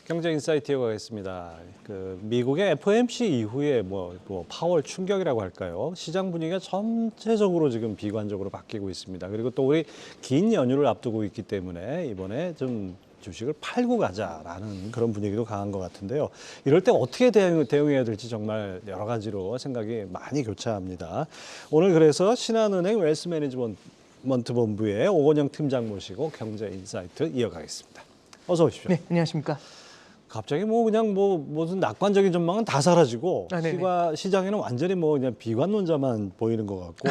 경제인사이트 이어가겠습니다. 미국의 FOMC 이후에 파월 충격이라고 할까요? 시장 분위기가 전체적으로 지금 비관적으로 바뀌고 있습니다. 그리고 또 우리 긴 연휴를 앞두고 있기 때문에 이번에 좀 주식을 팔고 가자라는 그런 분위기도 강한 것 같은데요. 이럴 때 어떻게 대응해야 될지 정말 여러 가지로 생각이 많이 교차합니다. 오늘 그래서 신한은행 웰스 매니지먼트 본부의 오건영 팀장 모시고 경제인사이트 이어가겠습니다. 어서 오십시오. 네, 안녕하십니까. 갑자기 무슨 낙관적인 전망은 다 사라지고 시장에는 완전히 그냥 비관론자만 보이는 것 같고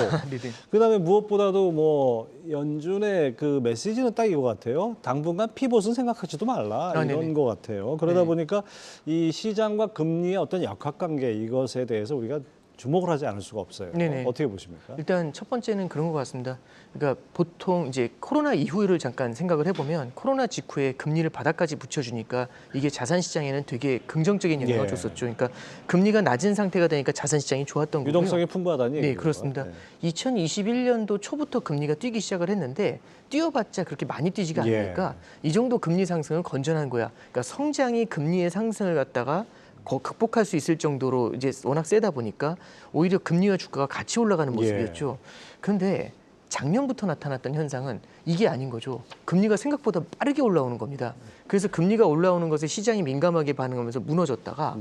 그다음에 무엇보다도 연준의 그 메시지는 딱 이거 같아요. 당분간 피봇은 생각하지도 말라 이런 것 같아요. 그러다 보니까 이 시장과 금리의 어떤 역학관계 이것에 대해서 우리가 주목을 하지 않을 수가 없어요. 어떻게 보십니까? 일단 첫 번째는 그런 것 같습니다. 그러니까 보통 이제 코로나 이후를 잠깐 생각을 해보면 코로나 직후에 금리를 바닥까지 붙여주니까 이게 자산 시장에는 되게 긍정적인 영향을 줬었죠. 그러니까 금리가 낮은 상태가 되니까 자산 시장이 좋았던 거고요. 유동성이 풍부하다니. 네, 그렇습니다. 2021년도 초부터 금리가 뛰기 시작을 했는데 뛰어봤자 그렇게 많이 뛰지가 않으니까 이 정도 금리 상승은 건전한 거야. 그러니까 성장이 금리의 상승을 갖다가 극복할 수 있을 정도로 이제 워낙 세다 보니까 오히려 금리와 주가가 같이 올라가는 모습이었죠. 그런데 작년부터 나타났던 현상은 이게 아닌 거죠. 금리가 생각보다 빠르게 올라오는 겁니다. 그래서 금리가 올라오는 것에 시장이 민감하게 반응하면서 무너졌다가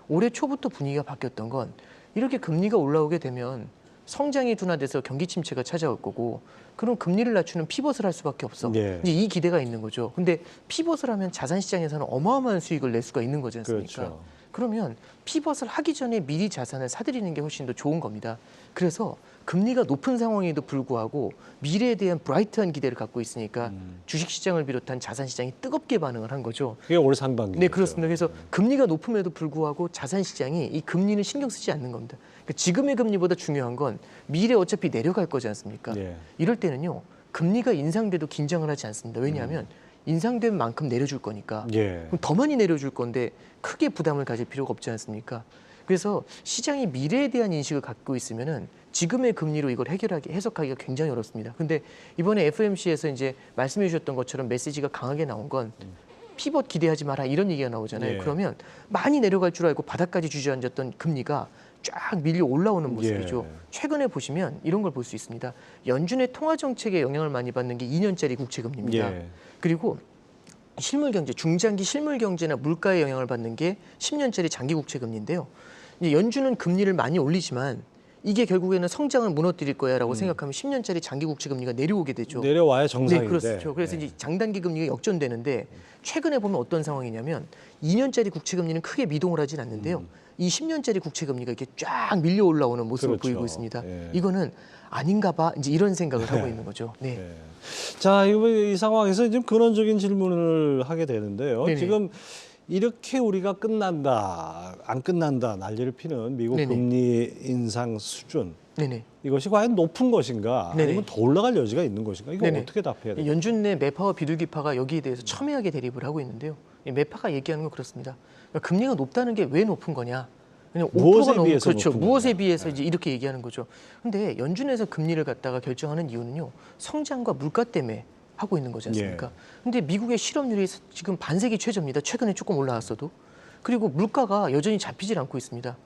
올해 초부터 분위기가 바뀌었던 건 이렇게 금리가 올라오게 되면 성장이 둔화돼서 경기 침체가 찾아올 거고 그럼 금리를 낮추는 피벗을 할 수밖에 없어. 이제 이 기대가 있는 거죠. 근데 피벗을 하면 자산 시장에서는 어마어마한 수익을 낼 수가 있는 거지 않습니까? 그러면 피벗을 하기 전에 미리 자산을 사들이는 게 훨씬 더 좋은 겁니다. 그래서 금리가 높은 상황에도 불구하고 미래에 대한 브라이트한 기대를 갖고 있으니까 주식시장을 비롯한 자산시장이 뜨겁게 반응을 한 거죠. 그게 올 상반기. 네, 그렇습니다. 그래서 금리가 높음에도 불구하고 자산시장이 이 금리는 신경 쓰지 않는 겁니다. 그러니까 지금의 금리보다 중요한 건 미래 어차피 내려갈 거지 않습니까? 이럴 때는요. 금리가 인상돼도 긴장을 하지 않습니다. 왜냐하면 인상된 만큼 내려줄 거니까 그럼 더 많이 내려줄 건데 크게 부담을 가질 필요가 없지 않습니까? 그래서 시장이 미래에 대한 인식을 갖고 있으면은 지금의 금리로 이걸 해석하기가 굉장히 어렵습니다. 근데 이번에 FOMC에서 이제 말씀해 주셨던 것처럼 메시지가 강하게 나온 건 피벗 기대하지 마라 이런 얘기가 나오잖아요. 그러면 많이 내려갈 줄 알고 바닥까지 주저앉았던 금리가 쫙 밀려 올라오는 모습이죠. 최근에 보시면 이런 걸 볼 수 있습니다. 연준의 통화 정책에 영향을 많이 받는 게 2년짜리 국채 금리입니다. 그리고 실물 경제, 중장기 실물 경제나 물가에 영향을 받는 게 10년짜리 장기 국채 금리인데요. 이제 연준은 금리를 많이 올리지만 이게 결국에는 성장을 무너뜨릴 거야라고 생각하면 10년짜리 장기 국채 금리가 내려오게 되죠. 내려와야 정상인데. 네, 그렇죠. 그래서 이제 장단기 금리가 역전되는데 최근에 보면 어떤 상황이냐면 2년짜리 국채 금리는 크게 미동을 하진 않는데요. 이 10년짜리 국채 금리가 이렇게 쫙 밀려 올라오는 모습을 보이고 있습니다. 이거는 아닌가 봐 이제 이런 생각을 하고 있는 거죠. 자, 이 상황에서 지금 근원적인 질문을 하게 되는데요. 지금 이렇게 우리가 끝난다, 안 끝난다 난리를 피는 미국 금리 인상 수준 이것이 과연 높은 것인가 아니면 더 올라갈 여지가 있는 것인가 이거 어떻게 답해야 돼요? 연준 내 매파와 비둘기파가 여기에 대해서 첨예하게 대립을 하고 있는데요. 매파가 얘기하는 건 그렇습니다. 그러니까 금리가 높다는 게 왜 높은 거냐? 그냥 무엇에 비해서 그렇죠. 무엇에 비해서 이제 이렇게 얘기하는 거죠. 근데 연준에서 금리를 갖다가 결정하는 이유는요. 성장과 물가 때문에 하고 있는 거지 않습니까? 근데 미국의 실업률이 지금 반세기 최저입니다. 최근에 조금 올라왔어도. 그리고 물가가 여전히 잡히질 않고 있습니다.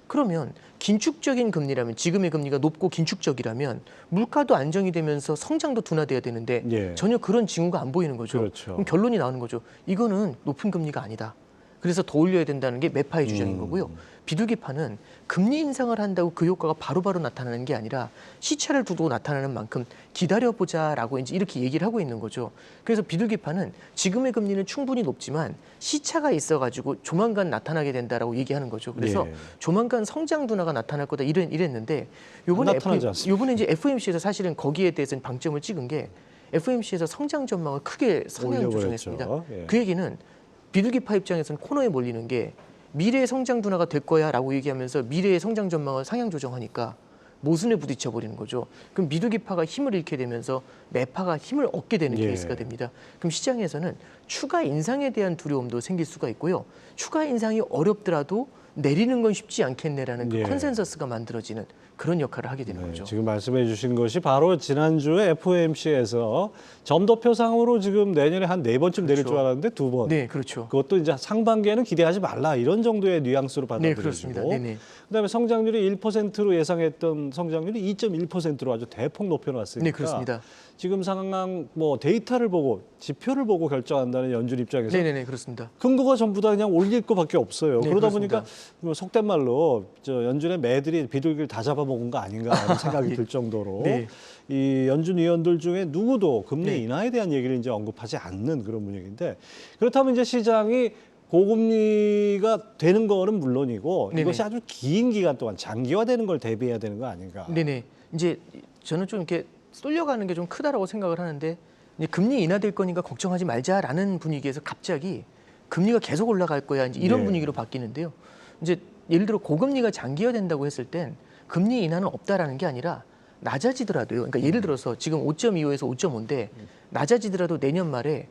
그러면 긴축적인 금리라면 지금의 금리가 높고 긴축적이라면 물가도 안정이 되면서 성장도 둔화돼야 되는데 전혀 그런 징후가 안 보이는 거죠. 그럼 결론이 나오는 거죠. 이거는 높은 금리가 아니다. 그래서 더 올려야 된다는 게 매파의 주장인 거고요. 비둘기파는 금리 인상을 한다고 그 효과가 바로바로 나타나는 게 아니라 시차를 두고 나타나는 만큼 기다려보자라고 이제 이렇게 얘기를 하고 있는 거죠. 그래서 비둘기파는 지금의 금리는 충분히 높지만 시차가 있어가지고 조만간 나타나게 된다라고 얘기하는 거죠. 그래서 조만간 성장 둔화가 나타날 거다 이랬는데 요번에 이제 FOMC에서 사실은 거기에 대해서는 방점을 찍은 게 FOMC에서 성장 전망을 크게 상향 조정했습니다. 그 얘기는 비둘기파 입장에서는 코너에 몰리는 게 미래의 성장 둔화가 될 거야라고 얘기하면서 미래의 성장 전망을 상향 조정하니까 모순에 부딪혀 버리는 거죠. 그럼 비둘기파가 힘을 잃게 되면서 매파가 힘을 얻게 되는 케이스가 됩니다. 그럼 시장에서는 추가 인상에 대한 두려움도 생길 수가 있고요. 추가 인상이 어렵더라도 내리는 건 쉽지 않겠네라는 그 예. 컨센서스가 만들어지는 그런 역할을 하게 되는 네, 거죠. 지금 말씀해 주신 것이 바로 지난주에 FOMC에서 점도표상으로 지금 내년에 한 4번쯤 내릴 그렇죠. 줄 알았는데 2번. 네, 그렇죠. 그것도 이제 상반기에는 기대하지 말라 이런 정도의 뉘앙스로 네, 받아들여지고 그렇습니다. 네네. 그다음에 성장률이 1%로 예상했던 성장률이 2.1%로 아주 대폭 높여놨으니까 네, 그렇습니다. 지금 상황 뭐 데이터를 보고 지표를 보고 결정한다는 연준 입장에서 네네네, 그렇습니다. 근거가 전부 다 그냥 올릴 거밖에 없어요. 네, 그러다 그렇습니다. 보니까 뭐 속된 말로 저 연준의 매들이 비둘기를 다 잡아먹은 거 아닌가 하는 생각이 예. 들 정도로 네. 이 연준 위원들 중에 누구도 금리 네. 인하에 대한 얘기를 이제 언급하지 않는 그런 분위기인데 그렇다면 이제 시장이 고금리가 되는 거는 물론이고 네네. 이것이 아주 긴 기간 동안 장기화되는 걸 대비해야 되는 거 아닌가? 네네. 이제 저는 좀 이렇게 쏠려가는 게 좀 크다라고 생각을 하는데 이제 금리 인하될 거니까 걱정하지 말자라는 분위기에서 갑자기 금리가 계속 올라갈 거야 이제 이런 네. 분위기로 바뀌는데요. 이제 예를 들어 고금리가 장기화된다고 했을 땐 금리 인하는 없다라는 게 아니라 낮아지더라도요. 그러니까 예를 들어서 지금 5.25에서 5.5인데 낮아지더라도 내년 말에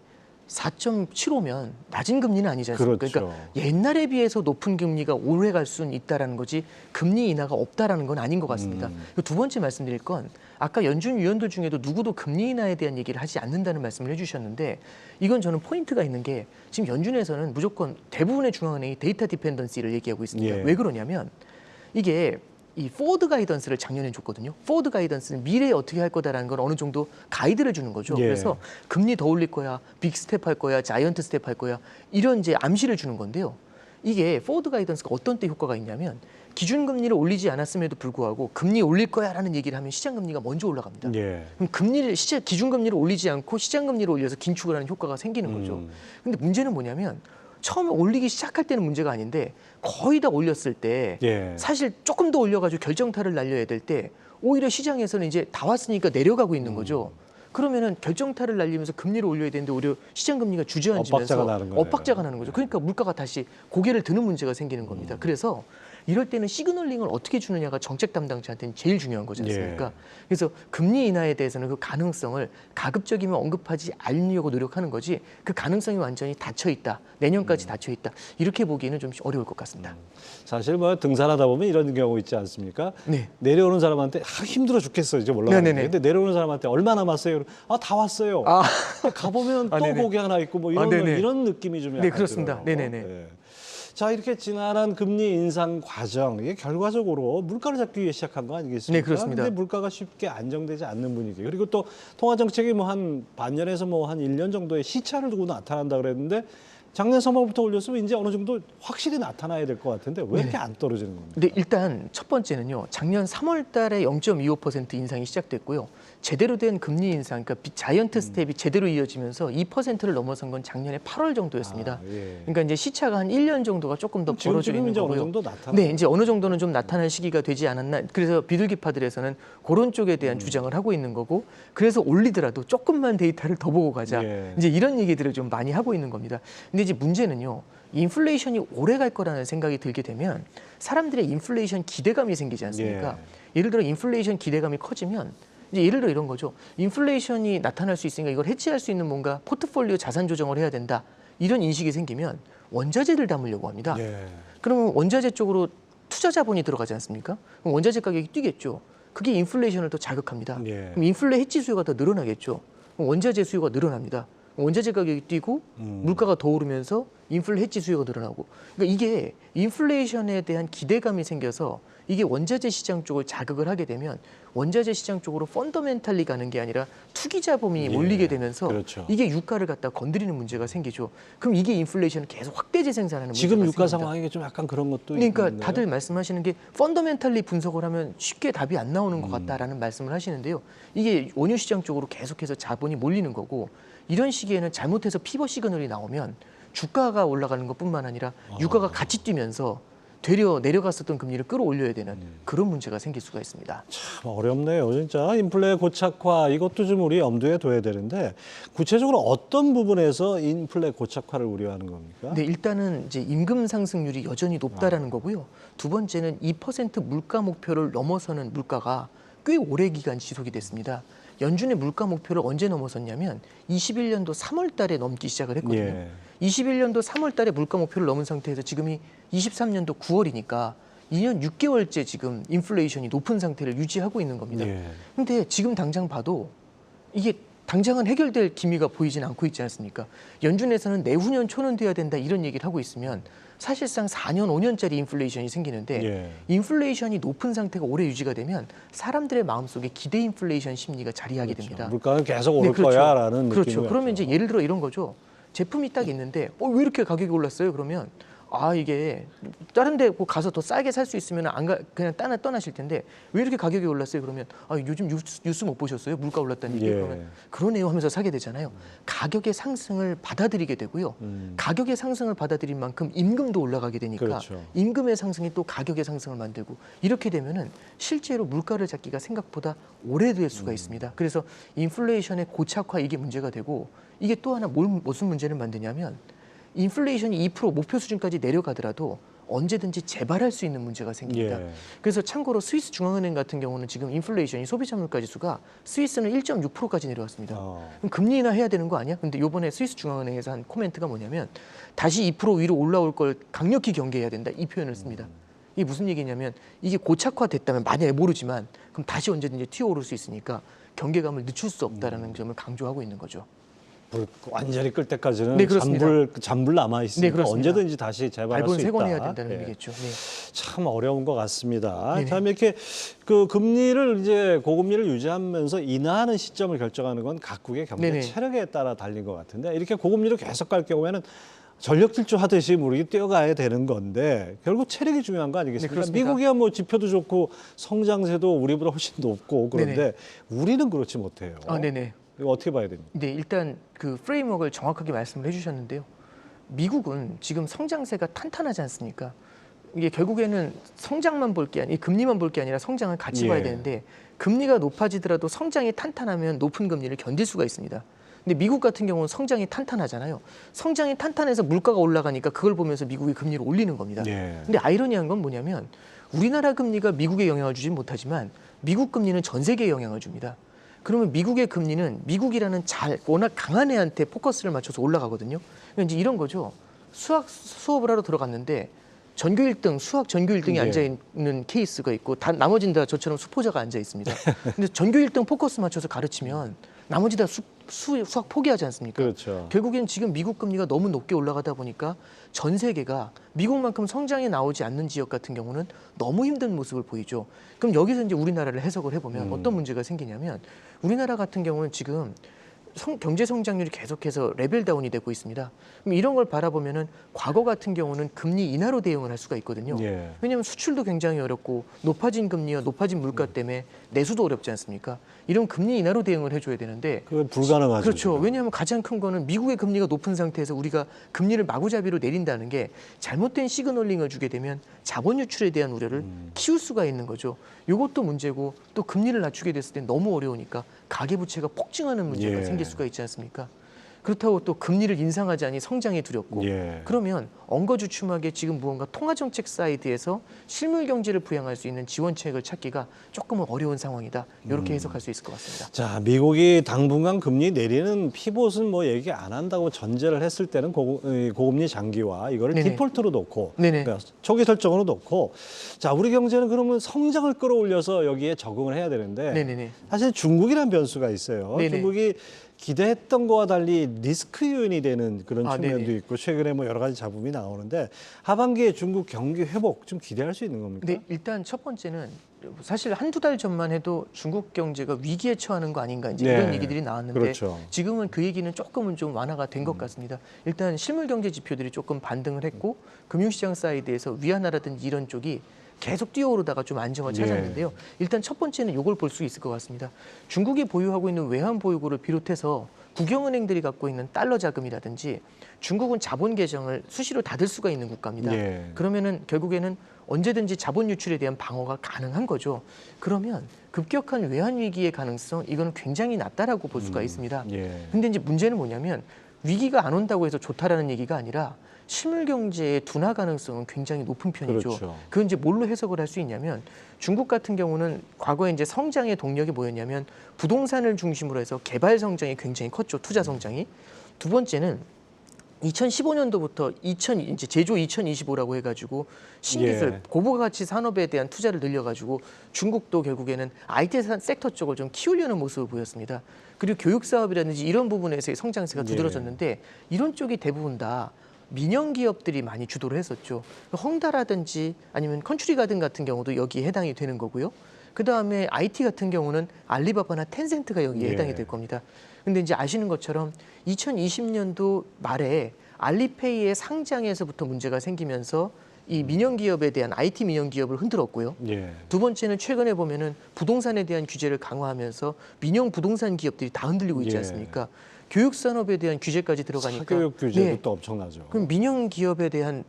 4.75면 낮은 금리는 아니지 않습니까? 그렇죠. 그러니까 옛날에 비해서 높은 금리가 오래 갈 수는 있다라는 거지 금리 인하가 없다라는 건 아닌 것 같습니다. 그리고 두 번째 말씀드릴 건 아까 연준 위원들 중에도 누구도 금리 인하에 대한 얘기를 하지 않는다는 말씀을 해주셨는데 이건 저는 포인트가 있는 게 지금 연준에서는 무조건 대부분의 중앙은행이 데이터 디펜던시를 얘기하고 있습니다. 예. 왜 그러냐면 이게 이 포워드 가이던스를 작년에 줬거든요. 포워드 가이던스는 미래에 어떻게 할 거다라는 건 어느 정도 가이드를 주는 거죠. 예. 그래서 금리 더 올릴 거야, 빅 스텝 할 거야, 자이언트 스텝 할 거야 이런 이제 암시를 주는 건데요. 이게 포워드 가이던스가 어떤 때 효과가 있냐면 기준금리를 올리지 않았음에도 불구하고 금리 올릴 거야라는 얘기를 하면 시장금리가 먼저 올라갑니다. 예. 그럼 기준금리를 올리지 않고 시장금리를 올려서 긴축을 하는 효과가 생기는 거죠. 근데 문제는 뭐냐면 처음에 올리기 시작할 때는 문제가 아닌데 거의 다 올렸을 때 예. 사실 조금 더 올려가지고 결정타를 날려야 될 때 오히려 시장에서는 이제 다 왔으니까 내려가고 있는 거죠. 그러면은 결정타를 날리면서 금리를 올려야 되는데 오히려 시장 금리가 주저앉으면서 엇박자가 나는 거네요. 엇박자가 나는 거죠. 그러니까 물가가 다시 고개를 드는 문제가 생기는 겁니다. 그래서 이럴 때는 시그널링을 어떻게 주느냐가 정책 담당자한테는 제일 중요한 거지 않습니까? 예. 그래서 금리 인하에 대해서는 그 가능성을 가급적이면 언급하지 않으려고 노력하는 거지 그 가능성이 완전히 닫혀 있다. 내년까지 닫혀 있다. 이렇게 보기에는 좀 어려울 것 같습니다. 사실 뭐 등산하다 보면 이런 경우 있지 않습니까? 네. 내려오는 사람한테 힘들어 죽겠어 이제 올라가는데 네네네. 근데 내려오는 사람한테 얼마 남았어요? 다 왔어요. 근데 가보면 또 네네. 고개 하나 있고 뭐 이런 네네. 이런 느낌이 좀 약간 네, 그렇습니다. 들어요. 네네네. 예. 자 이렇게 지난한 금리 인상 과정 이게 결과적으로 물가를 잡기 위해 시작한 거 아니겠습니까? 네, 그렇습니다. 근데 물가가 쉽게 안정되지 않는 분위기 그리고 또 통화 정책이 뭐 한 반년에서 뭐 한 1년 정도의 시차를 두고 나타난다 그랬는데 작년 3월부터 올렸으면 이제 어느 정도 확실히 나타나야 될 것 같은데 왜 이렇게 안 떨어지는 겁니까? 근데 일단 첫 번째는요. 작년 3월 달에 0.25% 인상이 시작됐고요. 제대로 된 금리 인상, 그러니까 자이언트 스텝이 제대로 이어지면서 2%를 넘어선 건 작년에 8월 정도였습니다. 예. 그러니까 이제 시차가 한 1년 정도가 조금 더 벌어져 지금 있는 이제 어느 거고요. 정도 나타나. 네, 이제 어느 정도는 좀 나타날 시기가 되지 않았나. 그래서 비둘기파들에서는 그런 쪽에 대한 주장을 하고 있는 거고, 그래서 올리더라도 조금만 데이터를 더 보고 가자. 예. 이제 이런 얘기들을 좀 많이 하고 있는 겁니다. 근데 이제 문제는요. 인플레이션이 오래 갈 거라는 생각이 들게 되면 사람들의 인플레이션 기대감이 생기지 않습니까? 예를 들어 인플레이션 기대감이 커지면 이제 예를 들어 이런 거죠. 인플레이션이 나타날 수 있으니까 이걸 해치할 수 있는 뭔가 포트폴리오 자산 조정을 해야 된다. 이런 인식이 생기면 원자재를 담으려고 합니다. 예. 그러면 원자재 쪽으로 투자 자본이 들어가지 않습니까? 그럼 원자재 가격이 뛰겠죠. 그게 인플레이션을 더 자극합니다. 예. 그럼 인플레 해치 수요가 더 늘어나겠죠. 그럼 원자재 수요가 늘어납니다. 원자재 가격이 뛰고 물가가 더 오르면서 인플레 해치 수요가 늘어나고 그러니까 이게 인플레이션에 대한 기대감이 생겨서 이게 원자재 시장 쪽을 자극을 하게 되면 원자재 시장 쪽으로 펀더멘탈리 가는 게 아니라 투기 자본이 예, 몰리게 되면서 그렇죠. 이게 유가를 갖다 건드리는 문제가 생기죠. 그럼 이게 인플레이션을 계속 확대 재생산하는 문제가 지금 유가 생깁니다. 상황이 좀 약간 그런 것도 그러니까 있는데요. 다들 말씀하시는 게 펀더멘탈리 분석을 하면 쉽게 답이 안 나오는 것 같다라는 말씀을 하시는데요. 이게 원유 시장 쪽으로 계속해서 자본이 몰리는 거고 이런 시기에는 잘못해서 피벗 시그널이 나오면 주가가 올라가는 것뿐만 아니라 유가가 같이 뛰면서 되려 내려갔었던 금리를 끌어올려야 되는 그런 문제가 생길 수가 있습니다. 참 어렵네요. 진짜 인플레 고착화 이것도 좀 우리 염두에 둬야 되는데 구체적으로 어떤 부분에서 인플레 고착화를 우려하는 겁니까? 네, 일단은 이제 임금 상승률이 여전히 높다라는 거고요. 두 번째는 2% 물가 목표를 넘어서는 물가가 꽤 오래 기간 지속이 됐습니다. 연준의 물가 목표를 언제 넘어섰냐면 21년도 3월 달에 넘기 시작을 했거든요. 예. 21년도 3월 달에 물가 목표를 넘은 상태에서 지금이 23년도 9월이니까 2년 6개월째 지금 인플레이션이 높은 상태를 유지하고 있는 겁니다. 예. 근데 지금 당장 봐도 이게 당장은 해결될 기미가 보이진 않고 있지 않습니까? 연준에서는 내후년 초는 돼야 된다 이런 얘기를 하고 있으면 사실상 4년, 5년짜리 인플레이션이 생기는데 예. 인플레이션이 높은 상태가 오래 유지가 되면 사람들의 마음속에 기대 인플레이션 심리가 자리하게 그렇죠. 됩니다. 물가는 계속 오를 네, 그렇죠. 거야라는 그렇죠. 느낌이 그러면 왔죠. 이제 예를 들어 이런 거죠. 제품이 딱 있는데 왜 이렇게 가격이 올랐어요? 그러면 이게 다른 데 가서 더 싸게 살 수 있으면 그냥 떠나실 텐데 왜 이렇게 가격이 올랐어요? 그러면 요즘 뉴스 못 보셨어요? 물가 올랐다는 얘기. 예. 그러면 그러네요 하면서 사게 되잖아요. 가격의 상승을 받아들이게 되고요. 가격의 상승을 받아들인 만큼 임금도 올라가게 되니까 그렇죠. 임금의 상승이 또 가격의 상승을 만들고 이렇게 되면은 실제로 물가를 잡기가 생각보다 오래될 수가 있습니다. 그래서 인플레이션의 고착화 이게 문제가 되고 이게 또 하나 무슨 문제를 만드냐면 인플레이션이 2% 목표 수준까지 내려가더라도 언제든지 재발할 수 있는 문제가 생깁니다. 예. 그래서 참고로 스위스 중앙은행 같은 경우는 지금 인플레이션이 소비자 물가 지수가 스위스는 1.6%까지 내려왔습니다. 그럼 금리 인하해야 되는 거 아니야? 근데 이번에 스위스 중앙은행에서 한 코멘트가 뭐냐면 다시 2% 위로 올라올 걸 강력히 경계해야 된다 이 표현을 씁니다. 이게 무슨 얘기냐면 이게 고착화됐다면 만약에 모르지만 그럼 다시 언제든지 튀어오를 수 있으니까 경계감을 늦출 수 없다라는 점을 강조하고 있는 거죠. 완전히 끌 때까지는 네, 그렇습니다. 잔불 남아 네, 있으니까 그렇습니다. 언제든지 다시 재발할 밟은 수 세 번 있다. 해야 된다는 예. 얘기겠죠. 네. 참 어려운 것 같습니다. 네네. 참 이렇게 그 금리를 이제 고금리를 유지하면서 인하하는 시점을 결정하는 건 각국의 경제 네네. 체력에 따라 달린 것 같은데 이렇게 고금리를 계속 갈 경우에는 전력 질주하듯이 모르게 뛰어가야 되는 건데 결국 체력이 중요한 거 아니겠습니까? 네, 그렇습니다. 미국이야 뭐 지표도 좋고 성장세도 우리보다 훨씬 높고 그런데 네네. 우리는 그렇지 못해요. 네네. 이거 어떻게 봐야 됩니까? 네, 일단 그 프레임워크를 정확하게 말씀을 해주셨는데요. 미국은 지금 성장세가 탄탄하지 않습니까? 이게 결국에는 성장만 볼 게 아니, 금리만 볼 게 아니라 성장을 같이 예. 봐야 되는데 금리가 높아지더라도 성장이 탄탄하면 높은 금리를 견딜 수가 있습니다. 근데 미국 같은 경우는 성장이 탄탄하잖아요. 성장이 탄탄해서 물가가 올라가니까 그걸 보면서 미국이 금리를 올리는 겁니다. 예. 근데 아이러니한 건 뭐냐면 우리나라 금리가 미국에 영향을 주진 못하지만 미국 금리는 전 세계에 영향을 줍니다. 그러면 미국의 금리는 미국이라는 워낙 강한 애한테 포커스를 맞춰서 올라가거든요. 그러니까 이제 이런 거죠. 수학 수업을 하러 들어갔는데 전교 1등, 수학 전교 1등이 네. 앉아 있는 케이스가 있고 나머지는 다 저처럼 수포자가 앉아 있습니다. 근데 전교 1등 포커스 맞춰서 가르치면 나머지 다 수학 포기하지 않습니까? 그렇죠. 결국엔 지금 미국 금리가 너무 높게 올라가다 보니까 전 세계가 미국만큼 성장이 나오지 않는 지역 같은 경우는 너무 힘든 모습을 보이죠. 그럼 여기서 이제 우리나라를 해석을 해보면 어떤 문제가 생기냐면 우리나라 같은 경우는 지금 경제 성장률이 계속해서 레벨 다운이 되고 있습니다. 그럼 이런 걸 바라보면은 과거 같은 경우는 금리 인하로 대응을 할 수가 있거든요. 예. 왜냐하면 수출도 굉장히 어렵고 높아진 금리와 높아진 물가 때문에 내수도 어렵지 않습니까? 이런 금리 인하로 대응을 해줘야 되는데 그건 불가능하죠. 그렇죠. 지금. 왜냐하면 가장 큰 거는 미국의 금리가 높은 상태에서 우리가 금리를 마구잡이로 내린다는 게 잘못된 시그널링을 주게 되면 자본 유출에 대한 우려를 키울 수가 있는 거죠. 이것도 문제고 또 금리를 낮추게 됐을 때 너무 어려우니까 가계부채가 폭증하는 문제가 예. 생길 수가 있지 않습니까? 그렇다고 또 금리를 인상하지 않니 성장이 두렵고 예. 그러면 엉거주춤하게 지금 무언가 통화정책 사이드에서 실물 경제를 부양할 수 있는 지원책을 찾기가 조금은 어려운 상황이다. 이렇게 해석할 수 있을 것 같습니다. 자, 미국이 당분간 금리 내리는 피봇은 뭐 얘기 안 한다고 전제를 했을 때는 고금리 장기화 이거를 네네. 디폴트로 놓고 네네. 그러니까 초기 설정으로 놓고 자, 우리 경제는 그러면 성장을 끌어올려서 여기에 적응을 해야 되는데 네네네. 사실 중국이라는 변수가 있어요. 네네. 중국이 기대했던 거와 달리 리스크 요인이 되는 그런 측면도 네네. 있고 최근에 뭐 여러 가지 잡음이 나오는데 하반기에 중국 경기 회복 좀 기대할 수 있는 겁니까? 네, 일단 첫 번째는 사실 한두 달 전만 해도 중국 경제가 위기에 처하는 거 아닌가 이제 네. 이런 얘기들이 나왔는데 그렇죠. 지금은 그 얘기는 조금은 좀 완화가 된 것 같습니다. 일단 실물 경제 지표들이 조금 반등을 했고 금융시장 사이드에서 위안화라든지 이런 쪽이 계속 뛰어오르다가 좀 안정을 찾았는데요. 일단 첫 번째는 이걸 볼 수 있을 것 같습니다. 중국이 보유하고 있는 외환 보유고를 비롯해서 국영은행들이 갖고 있는 달러 자금이라든지 중국은 자본 계정을 수시로 닫을 수가 있는 국가입니다. 예. 그러면은 결국에는 언제든지 자본 유출에 대한 방어가 가능한 거죠. 그러면 급격한 외환 위기의 가능성 이거는 굉장히 낮다라고 볼 수가 있습니다. 예. 근데 이제 문제는 뭐냐면 위기가 안 온다고 해서 좋다라는 얘기가 아니라 실물 경제의 둔화 가능성은 굉장히 높은 편이죠. 그렇죠. 그건 이제 뭘로 해석을 할 수 있냐면 중국 같은 경우는 과거에 이제 성장의 동력이 뭐였냐면 부동산을 중심으로 해서 개발 성장이 굉장히 컸죠. 투자 성장이. 두 번째는 2015년도부터 이제 제조 2025라고 해가지고 신기술, 예. 고부가치 산업에 대한 투자를 늘려가지고 중국도 결국에는 IT 섹터 쪽을 좀 키우려는 모습을 보였습니다. 그리고 교육 사업이라든지 이런 부분에서의 성장세가 두드러졌는데 이런 쪽이 대부분 다 민영 기업들이 많이 주도를 했었죠. 헝다라든지 아니면 컨츄리가든 같은 경우도 여기에 해당이 되는 거고요. 그 다음에 IT 같은 경우는 알리바바나 텐센트가 여기에 예. 해당이 될 겁니다. 근데 이제 아시는 것처럼 2020년도 말에 알리페이의 상장에서부터 문제가 생기면서 이 민영 기업에 대한 IT 민영 기업을 흔들었고요. 예. 두 번째는 최근에 보면은 부동산에 대한 규제를 강화하면서 민영 부동산 기업들이 다 흔들리고 있지 예. 않습니까? 교육 산업에 대한 규제까지 들어가니까 사교육 규제도 네. 또 엄청나죠. 그럼 민영 기업에 대한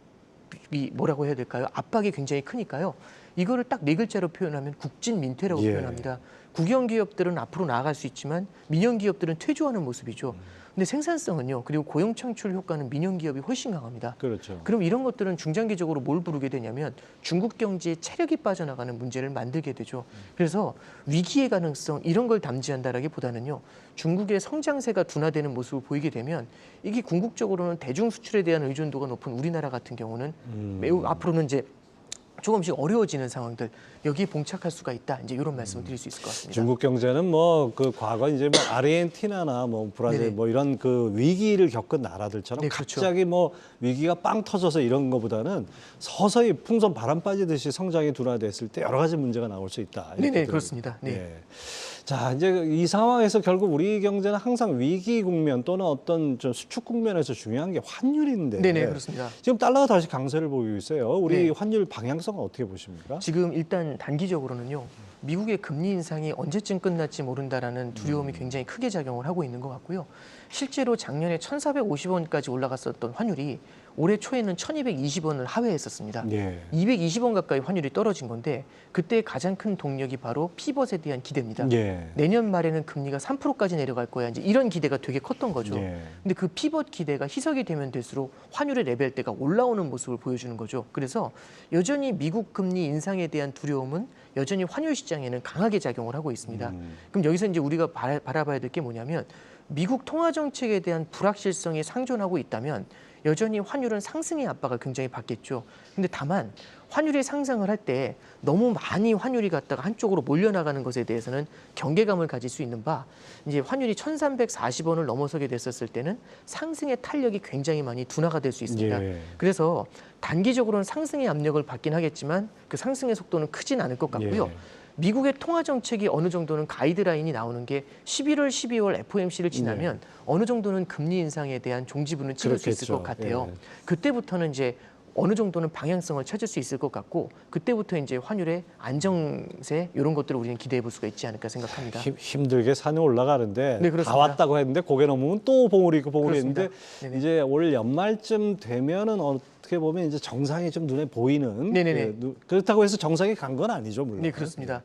이 뭐라고 해야 될까요? 압박이 굉장히 크니까요. 이거를 딱 네 글자로 표현하면 국진민퇴라고 예. 표현합니다. 국영 기업들은 앞으로 나아갈 수 있지만 민영 기업들은 퇴조하는 모습이죠. 근데 생산성은요. 그리고 고용 창출 효과는 민영 기업이 훨씬 강합니다. 그렇죠. 그럼 이런 것들은 중장기적으로 뭘 부르게 되냐면 중국 경제의 체력이 빠져나가는 문제를 만들게 되죠. 그래서 위기의 가능성 이런 걸 담지한다라기보다는요. 중국의 성장세가 둔화되는 모습을 보이게 되면 이게 궁극적으로는 대중 수출에 대한 의존도가 높은 우리나라 같은 경우는 매우 앞으로는 이제 조금씩 어려워지는 상황들 여기에 봉착할 수가 있다. 이제 이런 말씀을 드릴 수 있을 것 같습니다. 중국 경제는 뭐 그 과거 이제 뭐 아르헨티나나 뭐 브라질 네네. 뭐 이런 그 위기를 겪은 나라들처럼 네, 그렇죠. 갑자기 뭐 위기가 빵 터져서 이런 것보다는 서서히 풍선 바람 빠지듯이 성장이 둔화됐을 때 여러 가지 문제가 나올 수 있다. 이렇게 네네 들어요. 그렇습니다. 네. 예. 자, 이제 이 상황에서 결국 우리 경제는 항상 위기 국면 또는 어떤 좀 수축 국면에서 중요한 게 환율인데. 네네 그렇습니다. 지금 달러가 다시 강세를 보이고 있어요. 우리 네. 환율 방향성은 어떻게 보십니까? 지금 일단 단기적으로는요. 미국의 금리 인상이 언제쯤 끝날지 모른다라는 두려움이 굉장히 크게 작용을 하고 있는 것 같고요. 실제로 작년에 1,450원까지 올라갔었던 환율이 올해 초에는 1,220원을 하회했었습니다. 예. 220원 가까이 환율이 떨어진 건데 그때 가장 큰 동력이 바로 피벗에 대한 기대입니다. 예. 내년 말에는 금리가 3%까지 내려갈 거야. 이제 이런 기대가 되게 컸던 거죠. 예. 근데 그 피벗 기대가 희석이 되면 될수록 환율의 레벨대가 올라오는 모습을 보여주는 거죠. 그래서 여전히 미국 금리 인상에 대한 두려움은 여전히 환율 시장에는 강하게 작용을 하고 있습니다. 그럼 여기서 이제 우리가 바라봐야 될 게 뭐냐면 미국 통화 정책에 대한 불확실성이 상존하고 있다면 여전히 환율은 상승의 압박을 굉장히 받겠죠. 근데 다만 환율이 상승을 할 때 너무 많이 환율이 갔다가 한쪽으로 몰려나가는 것에 대해서는 경계감을 가질 수 있는 바 이제 환율이 1,340원을 넘어서게 됐었을 때는 상승의 탄력이 굉장히 많이 둔화가 될 수 있습니다. 예. 그래서 단기적으로는 상승의 압력을 받긴 하겠지만 그 상승의 속도는 크진 않을 것 같고요. 예. 미국의 통화 정책이 어느 정도는 가이드라인이 나오는 게 11월, 12월 FOMC를 지나면 어느 정도는 금리 인상에 대한 종지부는 찍을 수 있을 것 그렇겠죠. 같아요. 예. 그때부터는 이제 어느 정도는 방향성을 찾을 수 있을 것 같고 그때부터 이제 환율의 안정세 이런 것들을 우리는 기대해 볼 수가 있지 않을까 생각합니다. 힘들게 산에 올라가는데 네, 다 그렇습니다. 왔다고 했는데 고개 넘으면 또 봉우리 있고 봉우리 그렇습니다. 있는데 네네. 이제 올 연말쯤 되면은 어떻게 보면 이제 정상이 좀 눈에 보이는 네네네. 그렇다고 해서 정상이 간 건 아니죠 물론. 네, 그렇습니다.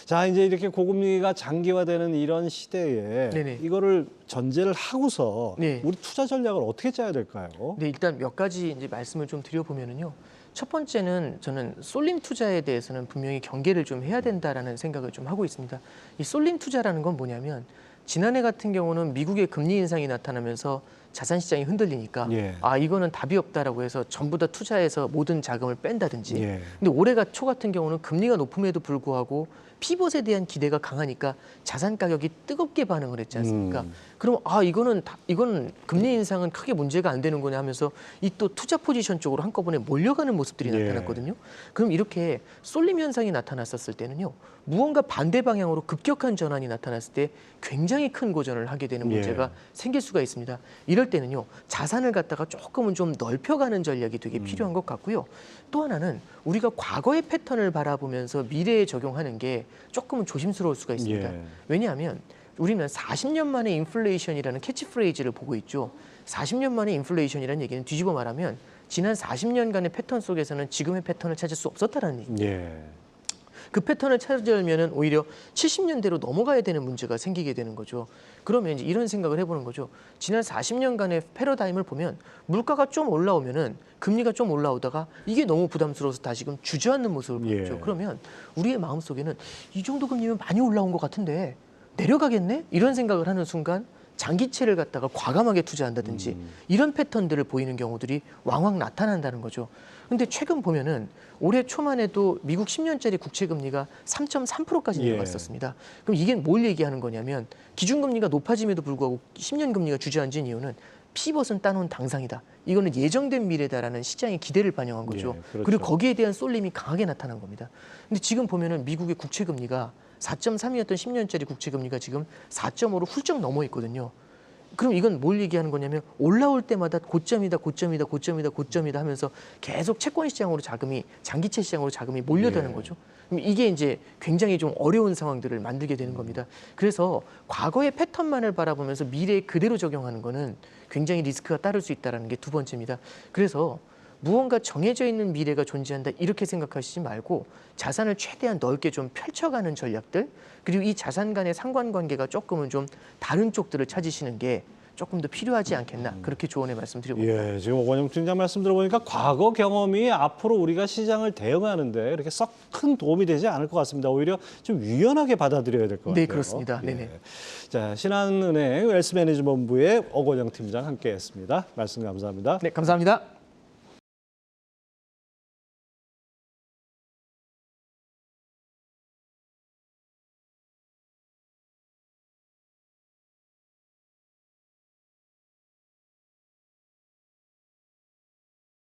자 이제 이렇게 고금리가 장기화되는 이런 시대에 네네. 이거를 전제를 하고서 네. 우리 투자 전략을 어떻게 짜야 될까요? 네, 일단 몇 가지 이제 말씀을 좀 드려보면은요. 첫 번째는 저는 쏠림 투자에 대해서는 분명히 경계를 좀 해야 된다라는 생각을 좀 하고 있습니다. 이 쏠림 투자라는 건 뭐냐면 지난해 같은 경우는 미국의 금리 인상이 나타나면서 자산 시장이 흔들리니까 예. 아 이거는 답이 없다라고 해서 전부 다 투자해서 모든 자금을 뺀다든지. 예. 근데 올해가 초 같은 경우는 금리가 높음에도 불구하고 피벗에 대한 기대가 강하니까 자산 가격이 뜨겁게 반응을 했지 않습니까? 그럼 아 이거는 금리 인상은 크게 문제가 안 되는 거냐 하면서 이 또 투자 포지션 쪽으로 한꺼번에 몰려가는 모습들이 예. 나타났거든요. 그럼 이렇게 쏠림 현상이 나타났었을 때는요. 무언가 반대 방향으로 급격한 전환이 나타났을 때 굉장히 큰 고전을 하게 되는 문제가 예. 생길 수가 있습니다. 이럴 때는요. 자산을 갖다가 조금은 좀 넓혀가는 전략이 되게 필요한 것 같고요. 또 하나는 우리가 과거의 패턴을 바라보면서 미래에 적용하는 게 조금은 조심스러울 수가 있습니다. 예. 왜냐하면 우리는 40년 만에 인플레이션이라는 캐치프레이즈를 보고 있죠. 40년 만에 인플레이션이라는 얘기는 뒤집어 말하면 지난 40년간의 패턴 속에서는 지금의 패턴을 찾을 수 없었다는 얘기입니다. 예. 그 패턴을 찾으려면은 오히려 70년대로 넘어가야 되는 문제가 생기게 되는 거죠. 그러면 이제 이런 생각을 해보는 거죠. 지난 40년간의 패러다임을 보면 물가가 좀 올라오면은 금리가 좀 올라오다가 이게 너무 부담스러워서 다시금 주저앉는 모습을 보였죠. 예. 그러면 우리의 마음속에는 이 정도 금리면 많이 올라온 것 같은데 내려가겠네? 이런 생각을 하는 순간 장기채를 갖다가 과감하게 투자한다든지 이런 패턴들을 보이는 경우들이 왕왕 나타난다는 거죠. 근데 최근 보면은 올해 초만 해도 미국 10년짜리 국채 금리가 3.3%까지 내려갔었습니다. 그럼 이게 뭘 얘기하는 거냐면 기준금리가 높아짐에도 불구하고 10년 금리가 주저앉은 이유는 피벗은 따놓은 당상이다. 이거는 예정된 미래다라는 시장의 기대를 반영한 거죠. 예, 그렇죠. 그리고 거기에 대한 쏠림이 강하게 나타난 겁니다. 근데 지금 보면은 미국의 국채 금리가 4.3이었던 10년짜리 국채 금리가 지금 4.5로 훌쩍 넘어 있거든요. 그럼 이건 뭘 얘기하는 거냐면 올라올 때마다 고점이다, 고점이다, 고점이다, 고점이다 하면서 계속 채권 시장으로 자금이 장기채 시장으로 자금이 몰려드는 거죠. 그럼 이게 이제 굉장히 좀 어려운 상황들을 만들게 되는 겁니다. 그래서 과거의 패턴만을 바라보면서 미래에 그대로 적용하는 거는 굉장히 리스크가 따를 수 있다는 게 두 번째입니다. 그래서 무언가 정해져 있는 미래가 존재한다 이렇게 생각하시지 말고 자산을 최대한 넓게 좀 펼쳐가는 전략들 그리고 이 자산 간의 상관관계가 조금은 좀 다른 쪽들을 찾으시는 게 조금 더 필요하지 않겠나 그렇게 조언의 말씀드리고 예, 지금 오건영 팀장 말씀 들어보니까 과거 경험이 앞으로 우리가 시장을 대응하는데 이렇게 썩 큰 도움이 되지 않을 것 같습니다. 오히려 좀 유연하게 받아들여야 될 것 같아요. 네, 그렇습니다. 예. 네네. 자, 신한은행 웰스매니지먼트부의 오건영 팀장 함께했습니다. 말씀 감사합니다. 네, 감사합니다.